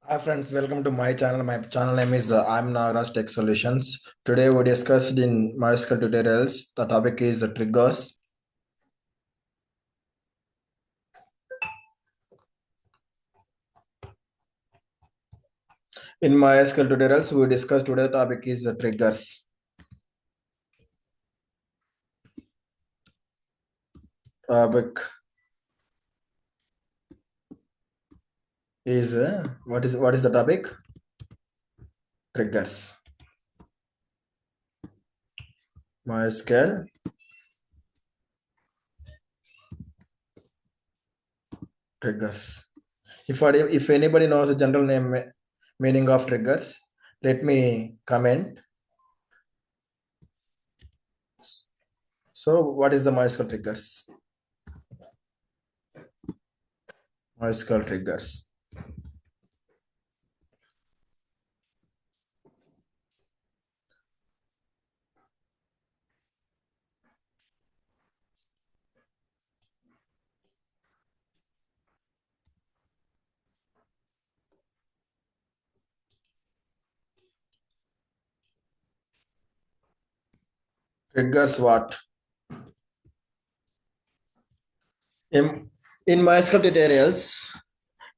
Hi friends, welcome to my channel. My channel name is imnagaraj-tech solutions. Today we discussed in MySQL tutorials. The topic is the triggers. In MySQL tutorials, we discussed today topic is the triggers. Topic is what is the topic? Triggers. MySQL triggers. If anybody knows the general meaning of triggers, let me comment. So what is the MySQL triggers? MySQL triggers. Triggers what? In, in MySQL tutorials,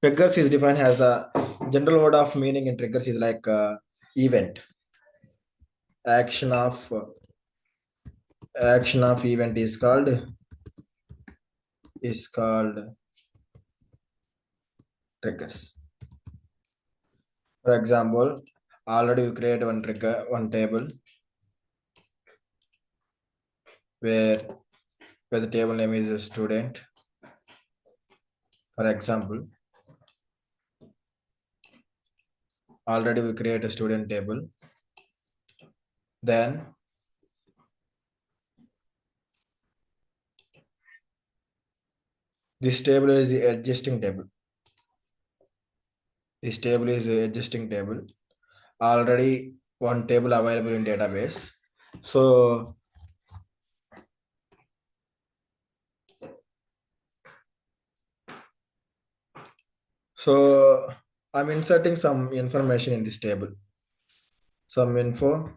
triggers is defined as a general word of meaning in triggers is like event. Action of event is called triggers. For example, already we create one trigger, one table where the table name is a student. For example, already we create a student table. Then this table is the existing table. This table is the existing table. Already one table available in database. So I'm inserting some information in this table. Some info.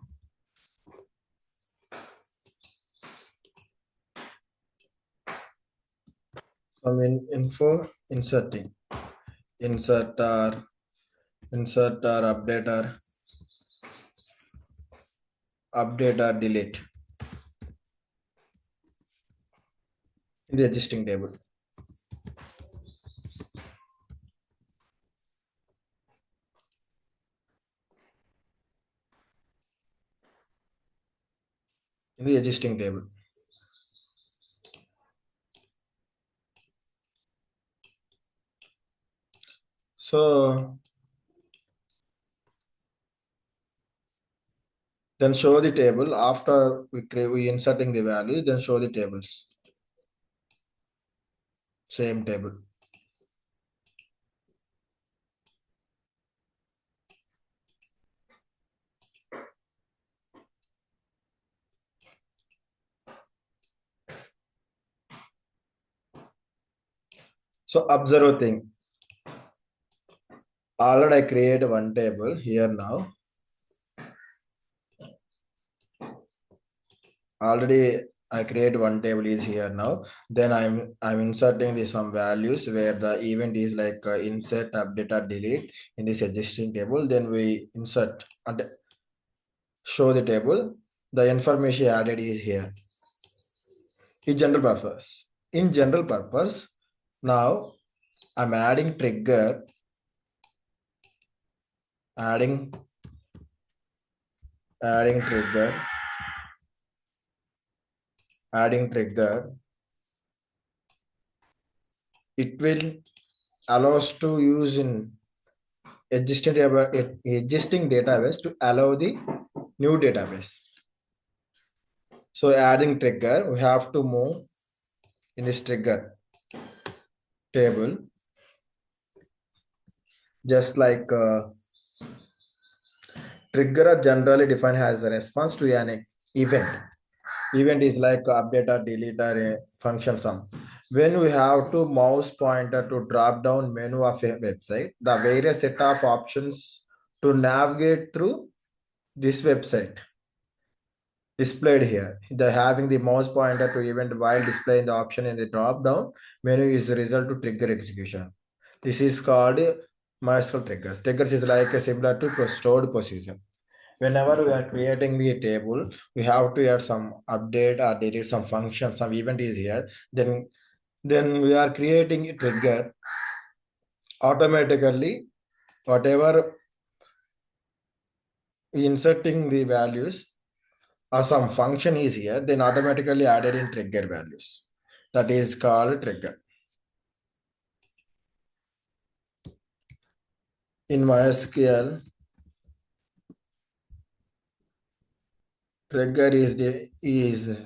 Info inserting. Insert or update or delete in the existing table. In the existing table. So then show the table after we inserting the value, then show the tables. Same table. So observe a thing. Already I create one table here now. Already I create one table is here now. Then I'm inserting the some values where the event is like insert, update or delete in this existing table. Then we insert and show the table. The information added is here. In general purpose. In general purpose, now I'm adding trigger, adding trigger, it will allow us to use in existing database to allow the new database. So adding trigger, we have to move in this trigger table, just like trigger are generally defined as a response to an event. Event is like update or delete or a function sum. When we have to mouse pointer to drop down menu of a website, the various set of options to navigate through this website displayed here. The having the mouse pointer to event while displaying the option in the drop down menu is the result to trigger execution. This is called MySQL triggers. Triggers is like a similar to stored procedure. Whenever we are creating the table, we have to add some update or delete some function, some event is here. Then we are creating a trigger automatically. Whatever we inserting the values or some function is here, then automatically added in trigger values. That is called trigger. In MySQL, trigger is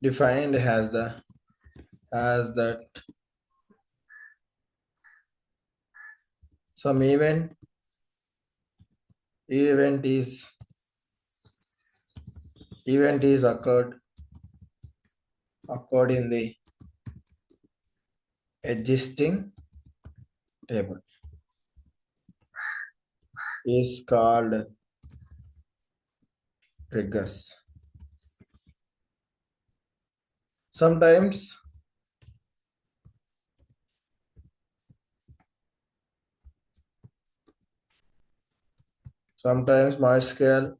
defined as that some event is occurred in the existing table is called triggers. Sometimes MySQL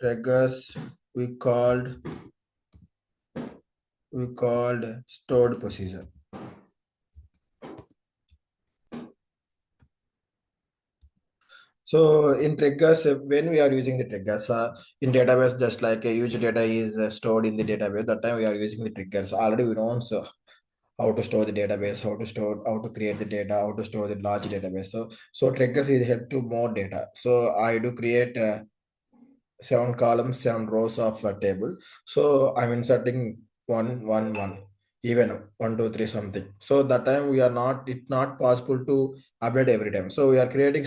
triggers we called stored procedure. So in triggers, when we are using the triggers in database, just like a huge data is stored in the database, that time we are using the triggers. Already we know so how to store the database, how to create the data, how to store the large database. So triggers is help to more data. So I do create 7 columns, 7 rows of a table. So I'm inserting 1 1 1, even 1 2 3 something. So that time it's not possible to update every time. So we are creating.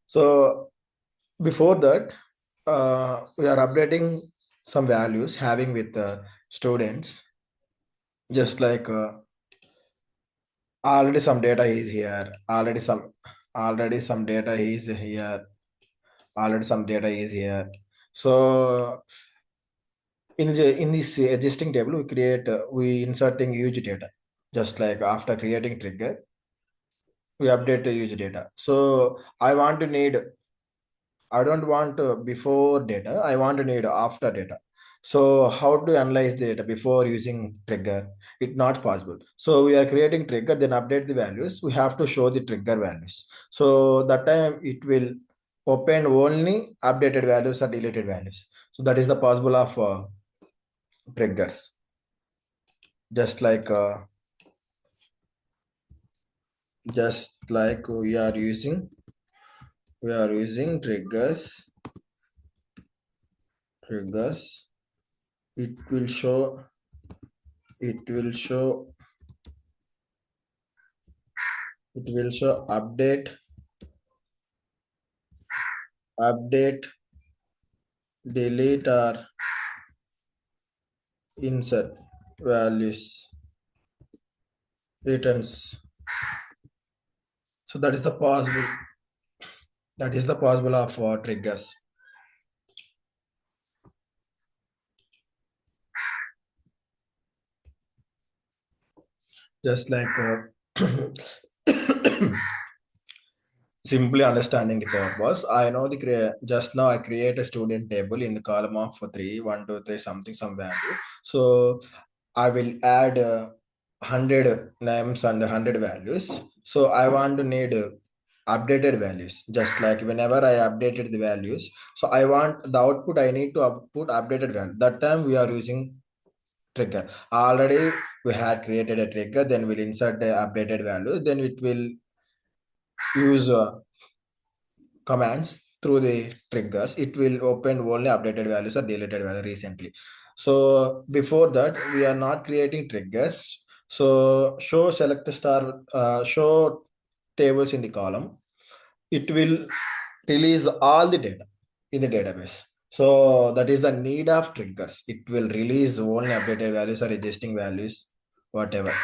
So before that, we are updating some values having with students, just like already some data is here, already some data is here, already some data is here. So in this existing table we inserting huge data, just like after creating trigger we update the huge data. So I don't want before data, I want to need after data. So how to analyze the data before using trigger? It's not possible. So we are creating trigger, then update the values, we have to show the trigger values. So that time it will open only updated values or deleted values. So that is the possible of triggers. Just like we are using triggers. It will show it will show update, delete or insert values, returns. So that is the possible of triggers. Just like simply understanding the purpose. I know just now I create a student table in the column of 3 1 2 3 something some value. So I will add 100 names and 100 values. So I want to need updated values. Just like whenever I updated the values, so I want the output, I need to put updated value. That time we are using trigger. Already we had created a trigger, then we'll insert the updated value, then it will use commands through the triggers. It will open only updated values or deleted value recently. So before that we are not creating triggers. So show tables in the column, it will release all the data. in the database. So that is the need of triggers. It will release only updated values or existing values, whatever.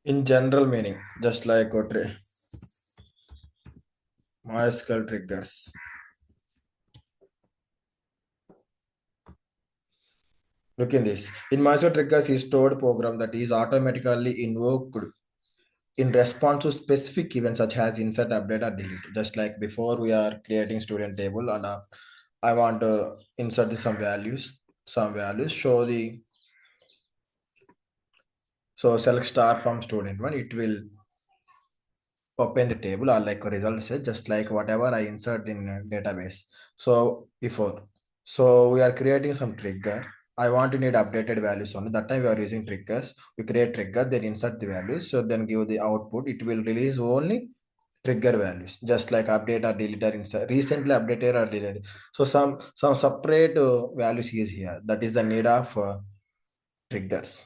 In general meaning, just like MySQL triggers. Look in this. In MySQL triggers is stored program that is automatically invoked in response to specific events such as insert, update, or delete. Just like before, we are creating student table, and I want to insert some values. Some values show the so select star from student one. It will open the table or like a result set, just like whatever I insert in a database. So before, so we are creating some trigger. I want to need updated values only. That time we are using triggers. We create trigger, then insert the values. So then give the output. It will release only trigger values, just like update or delete or insert, recently updated or deleted. So some separate values is here. That is the need of triggers.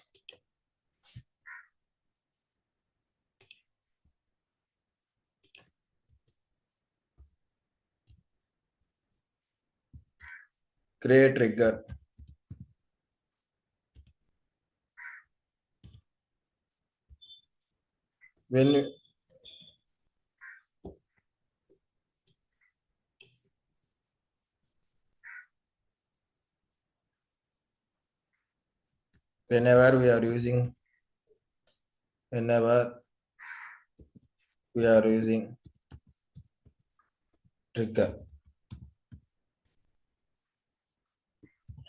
Create trigger. When whenever we are using whenever we are using trigger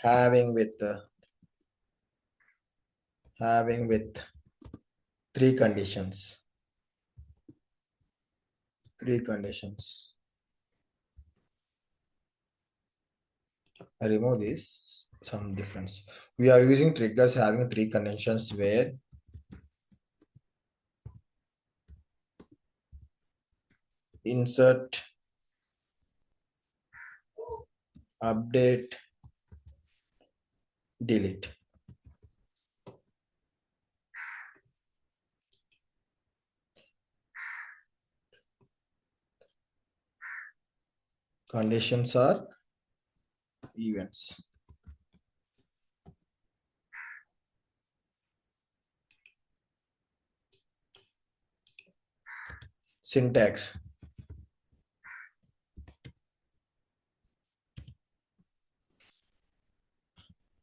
having with having with three conditions. Three conditions. I remove this some difference. We are using triggers having three conditions where insert, update, delete. Conditions are events. Syntax.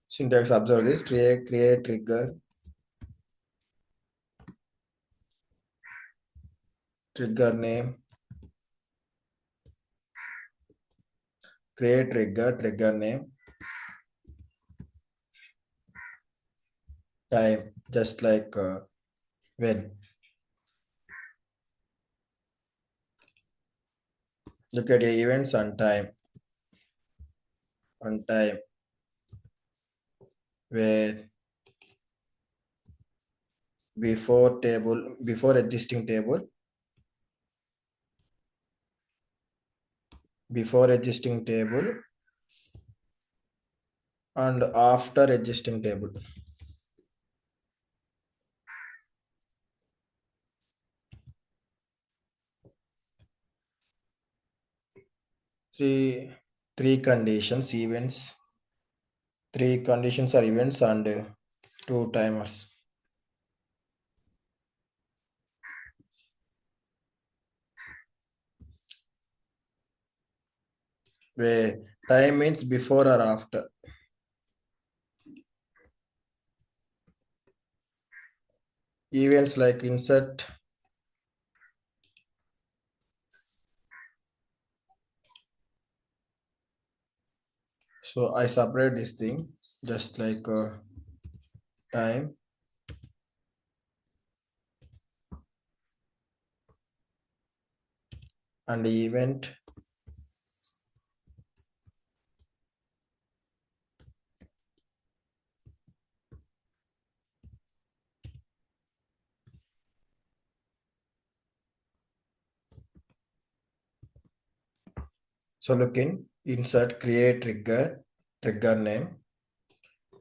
Syntax, observe this. Create trigger. Trigger name. Create trigger. Trigger name. Time. Just like when. Look at the events on time. On time. Where before existing table, before existing table, and after existing table. Three three conditions events. Three conditions are events and two timers. Where time means before or after. Events like insert. So I separate this thing just like time and event. So look in insert, create trigger, trigger name,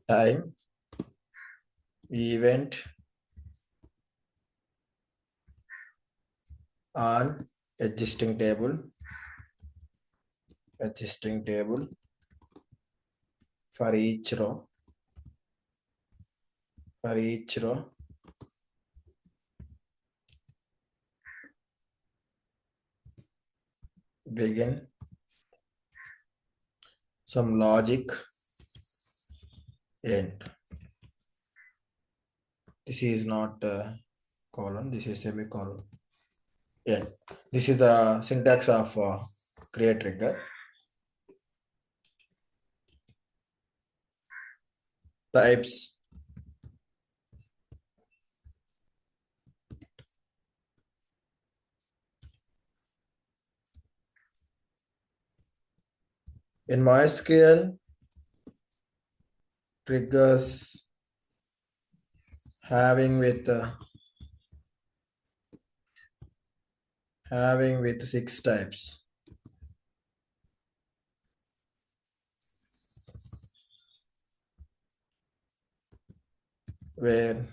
time, event, on existing table for each row begin some logic end. This is not colon, this is semicolon end. This is the syntax of create trigger. Types. In MySQL, triggers having with 6 types. Where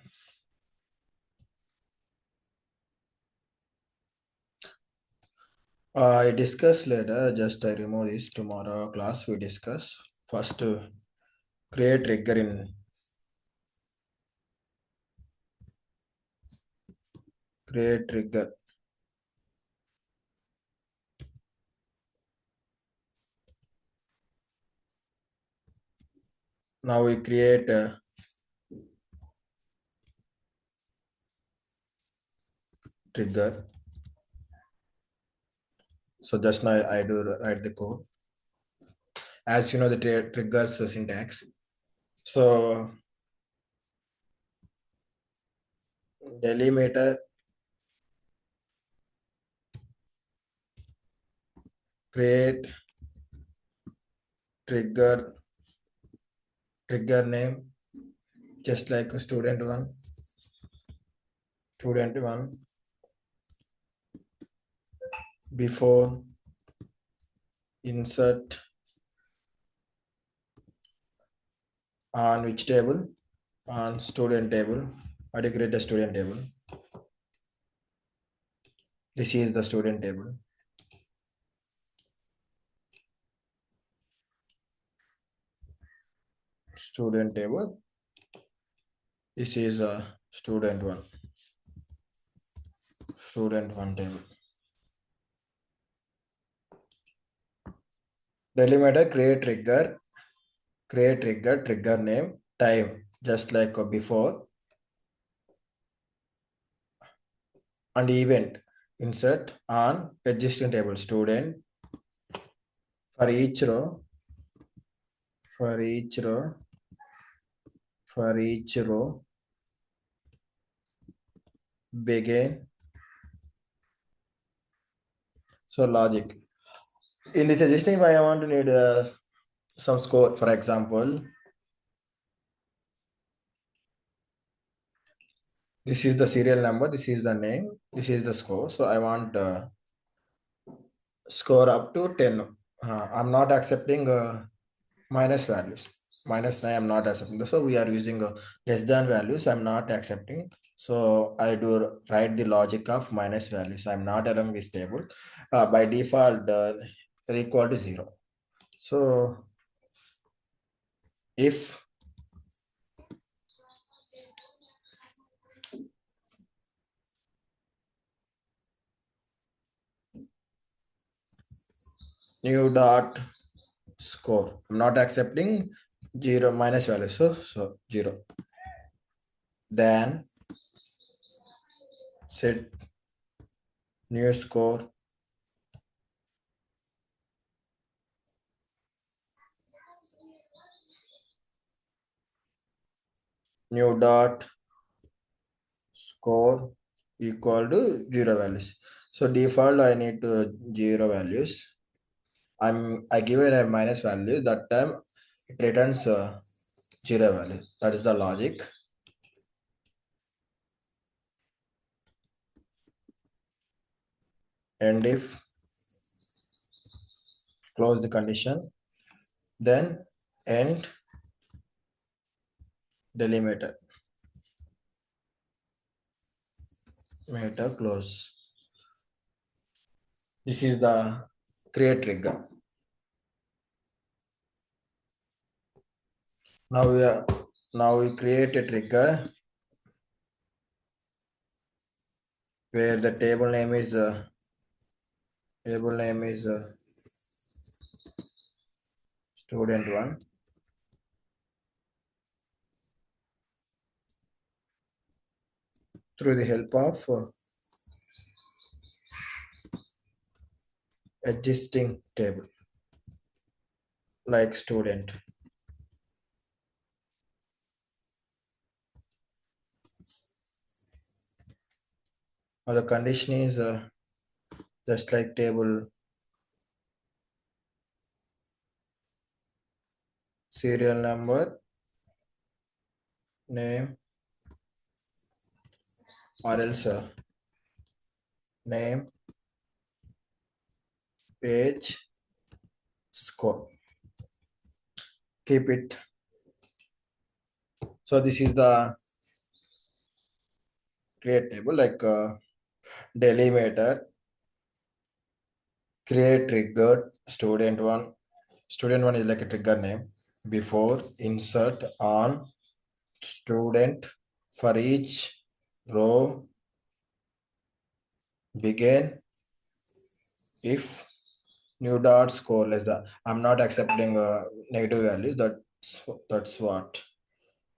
I discuss later, just I remove this tomorrow class we discuss. First create trigger in create trigger. Now we create trigger. So just now I do write the code. As you know the triggers syntax. So delimiter create trigger name just like a student one before insert on which table, on student table. How do you create a student table? This is the student table. Student table. This is a student one table. Delimiter create trigger name time just like before, and event insert on existing table student for each row for each row begin. So logic in this existing, if I want to need some score, for example, this is the serial number, this is the name, this is the score. So I want score up to 10. I'm not accepting minus values. Minus 9 I'm not accepting. So we are using less than values, I'm not accepting. So I do write the logic of minus values. I'm not allowing this table. By default equal to 0. So if new dot score, I'm not accepting 0 minus value, so 0, then set new score new dot score equal to 0 values. So default I need to 0 values. I give it a minus value, that time it returns 0 value. That is the logic. And if close the condition, then end delimiter close. This is the create trigger. Now we create a trigger where the table name is student one. Through the help of existing table like student. Now the condition is just like table serial number, name, or else name, page, score. Keep it. So this is the create table like delimiter, create triggered student one. Student one is like a trigger name. Before insert on student for each row begin if new dot score less than. I'm not accepting a negative value. That's what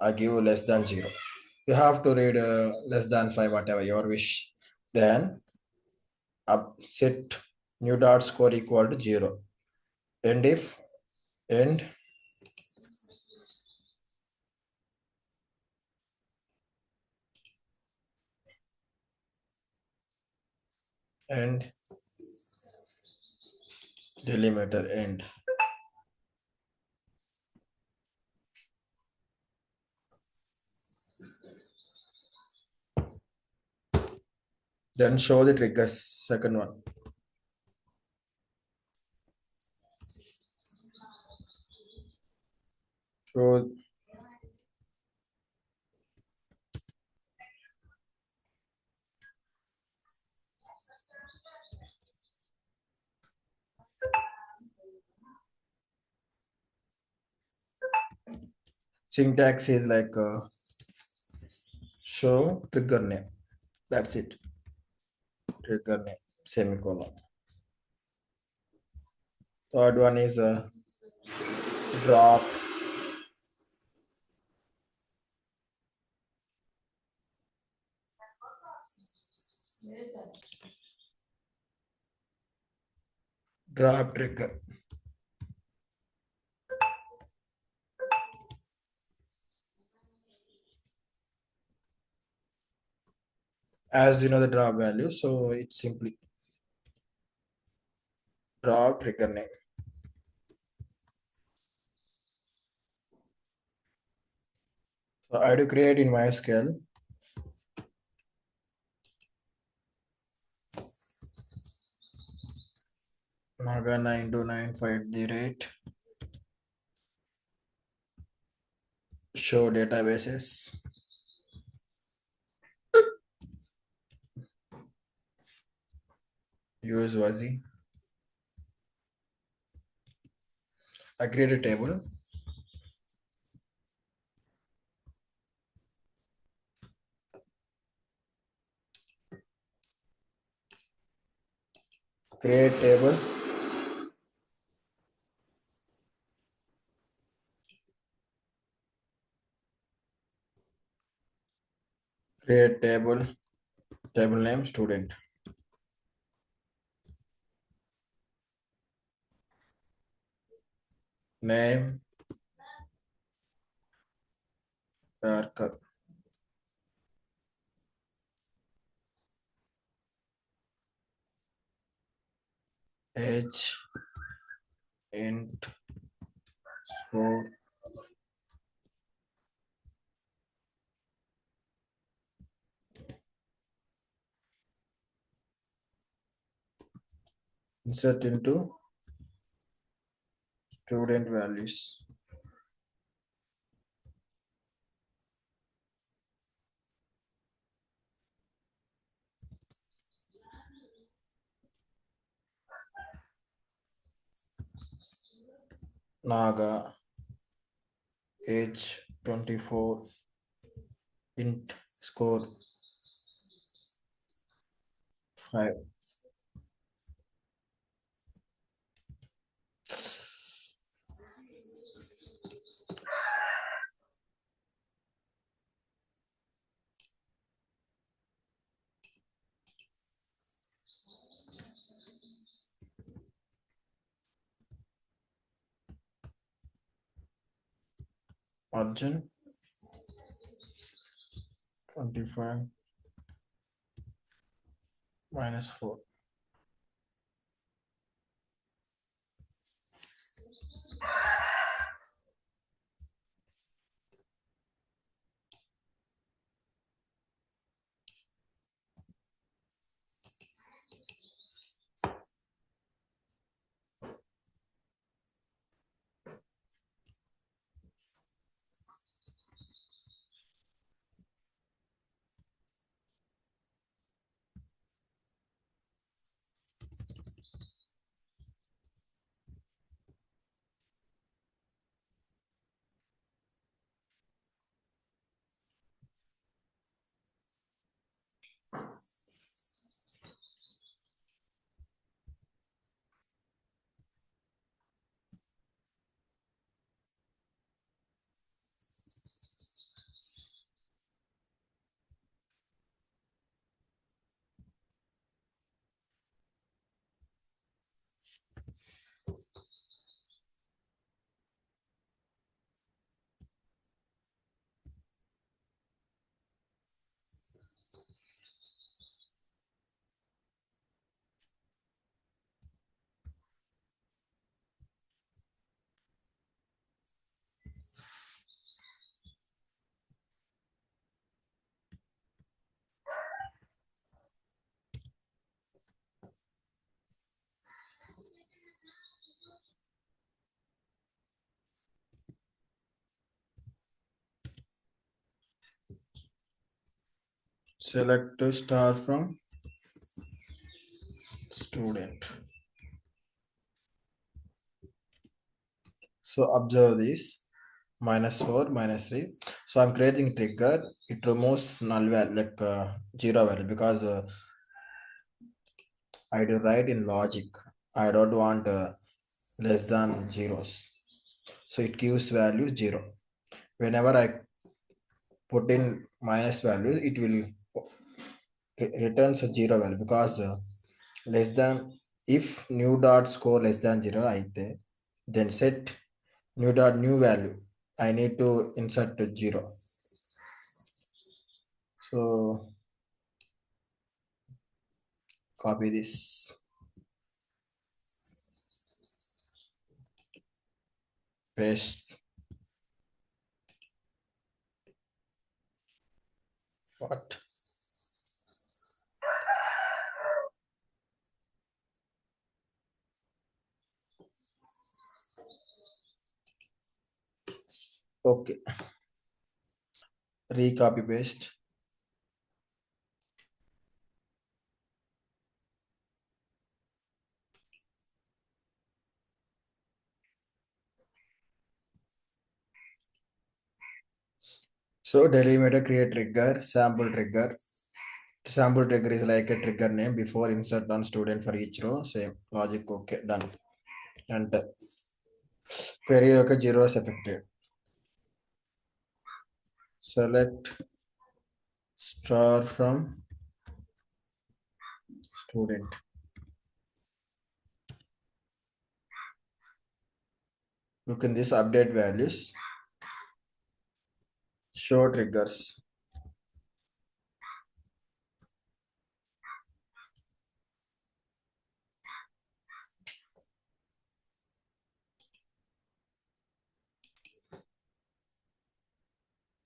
I give less than 0. You have to read less than 5, whatever your wish. Then up set new dot score equal to 0. And if end and delimiter end. Then show the triggers. Second one. Show syntax is like show trigger name. That's it. Trigger name semicolon. Third one is drop drop trigger. As you know the drop value, so it's simply drop trigger name. So I do create in MySQL naga 92958 show databases use Wazi. I create a table. Create table. Create table. Table name student. Name Parker. Age int score. Insert into student values. Naga, age 24, int score 5. Margin 25 minus 4. Select a star from student. So observe this minus 4 minus 3. So I'm creating trigger. It removes null value like zero value because I do write in logic. I don't want less than zeros. So it gives value 0. Whenever I put in minus value, it will returns a 0 value because less than if new dot score less than 0 అయితే then set new dot new value. I need to insert to 0. So copy this, paste. What? Okay, recopy paste. So delimiter create trigger, sample trigger. Sample trigger is like a trigger name before insert on student for each row. Same logic. Okay, done. And query యొక్క zeros affected. Select star from student. Look in this update values, show triggers.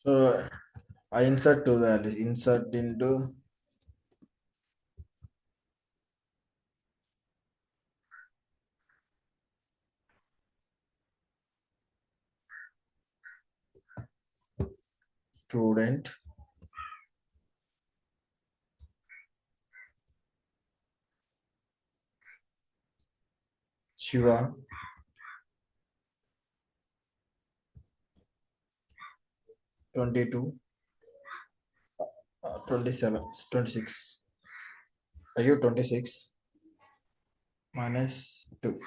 So I insert two values, insert into student, Shiva, 22, 27, 26. Are you 26 minus 2?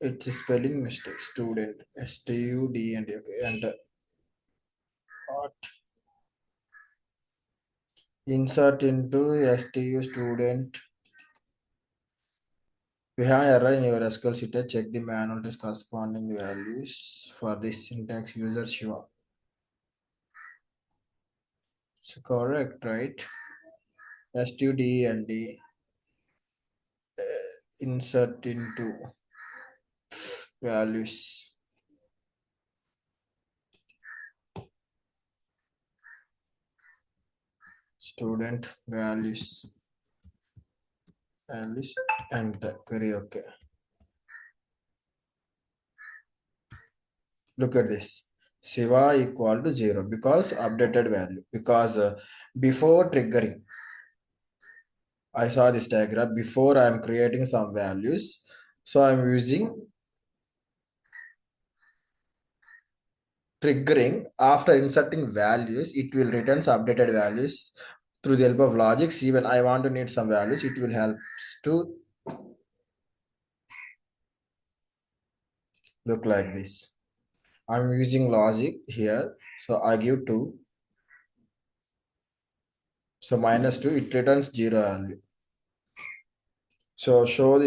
It's a spelling mistake. Student. STUD and what? Insert into STU student. We have an error in your SQL sheet. Check the manual test corresponding values for this syntax user Shiva. It's correct, right? STUD and D insert into values. Student values and query. Okay. Look at this. Shiva equal to 0 because updated value. Because before triggering, I saw this diagram. Before I am creating some values, so I am using triggering. After inserting values, it will return some updated values through the help of logic. See, when I want to need some values, it will help to look like this. I'm using logic here. So I give 2. So minus 2, it returns 0 value. So show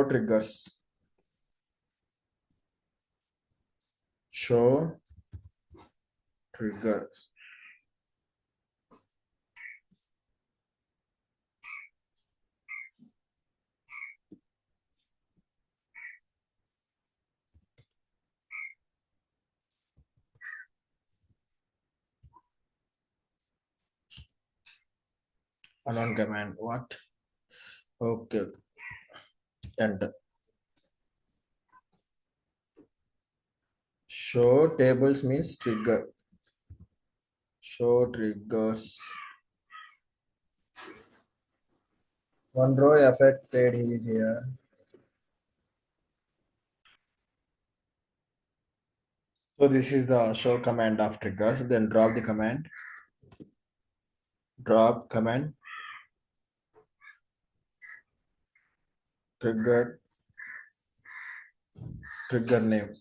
triggers. Show triggers. Unknown command. What? Okay. Enter. Show tables means trigger. Show triggers. One row affected is here. So this is the show command of triggers. Then drop the command. Drop command. Trigger. Trigger name.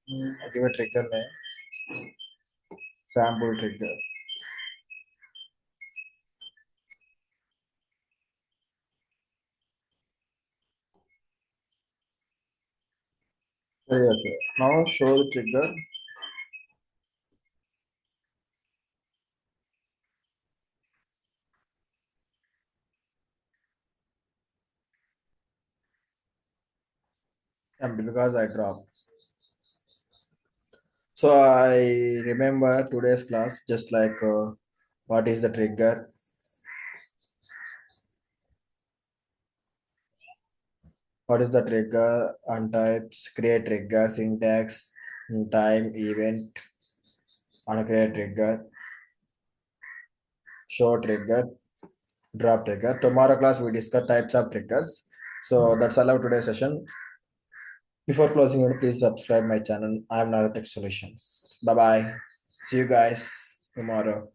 I give a trigger name. Sample trigger. Okay. Now show the trigger. And because I dropped. So I remember today's class just like what is the trigger? What is the trigger? On types, create trigger, syntax, time, event, on create trigger, show trigger, drop trigger. Tomorrow class we discuss types of triggers. So that's all of today's session. Before closing it, please subscribe my channel. I have another tech solutions. Bye bye. See you guys tomorrow.